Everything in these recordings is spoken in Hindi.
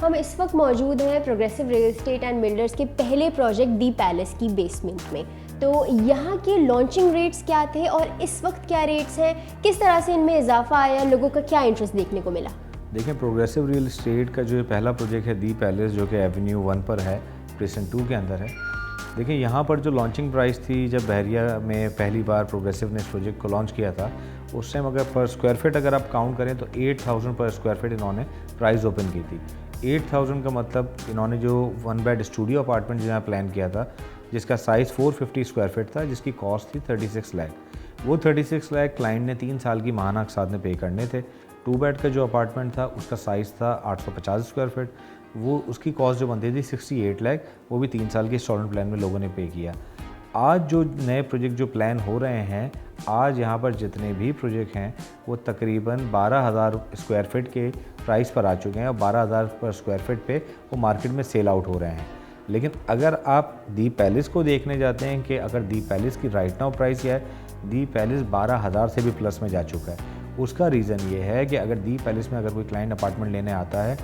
हम इस वक्त मौजूद हैं progressive real estate and builders के पहले प्रोजेक्ट दी पैलेस की बेसमेंट में। तो यहाँ के लॉन्चिंग रेट्स क्या थे और इस वक्त क्या रेट्स हैं, किस तरह से इनमें इजाफा आया, लोगों का क्या इंटरेस्ट देखने को मिला? देखें, प्रोग्रेसिव रियल एस्टेट का जो पहला प्रोजेक्ट है दी पैलेस, जो कि एवेन्यू 1 पर है, प्रेसेंट 2 के अंदर है। देखिए, यहाँ पर जो लॉन्चिंग प्राइस थी, जब बहरिया में पहली बार प्रोग्रेसिव ने इस प्रोजेक्ट को लॉन्च किया था, उस टाइम अगर पर स्क्वायर फीट अगर आप काउंट करें तो 8000 पर स्क्वायर फीट इन्होंने प्राइस ओपन की थी। 8000 का मतलब इन्होंने जो 1 बेड स्टूडियो अपार्टमेंट जहाँ प्लान किया था, जिसका साइज़ 450 स्क्वायर फीट था, जिसकी कॉस्ट थी 36 लाख। वो 36 लाख क्लाइंट ने 3 साल की माहाना के साथ में पे करने थे। 2 बेड का जो अपार्टमेंट था, उसका साइज़ था 850 स्क्वायर फीट, वो उसकी कॉस्ट जो बनती थी 68 लाख, वो भी 3 साल के इंस्टॉलमेंट प्लान में लोगों ने पे किया। आज जो नए प्रोजेक्ट जो प्लान हो रहे हैं, आज यहाँ पर जितने भी प्रोजेक्ट हैं वो तकरीबन 12,000 स्क्वायर फीट के प्राइस पर आ चुके हैं और 12,000 पर स्क्वायर फीट पे वो मार्केट में सेल आउट हो रहे हैं। लेकिन अगर आप दी पैलेस को देखने जाते हैं कि अगर दी पैलेस की राइट नाउ प्राइस क्या है, दी पैलेस 12,000 से भी प्लस में जा चुका है। उसका रीज़न ये है कि अगर दी पैलेस में अगर कोई क्लाइंट अपार्टमेंट लेने आता है,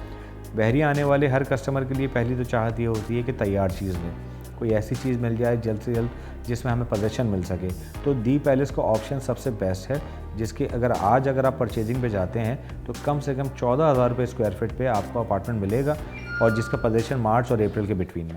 बहरिया आने वाले हर कस्टमर के लिए पहली तो चाहत ये होती है कि तैयार चीज़ लें, कोई ऐसी चीज़ मिल जाए जल्द से जल्द जिसमें हमें पोजीशन मिल सके। तो दी पैलेस का ऑप्शन सबसे बेस्ट है, जिसके अगर आप परचेजिंग पे जाते हैं तो कम से कम 14,000 रुपये स्क्वायर फीट पे आपको अपार्टमेंट मिलेगा और जिसका पोजीशन मार्च और अप्रैल के बिटवीन में।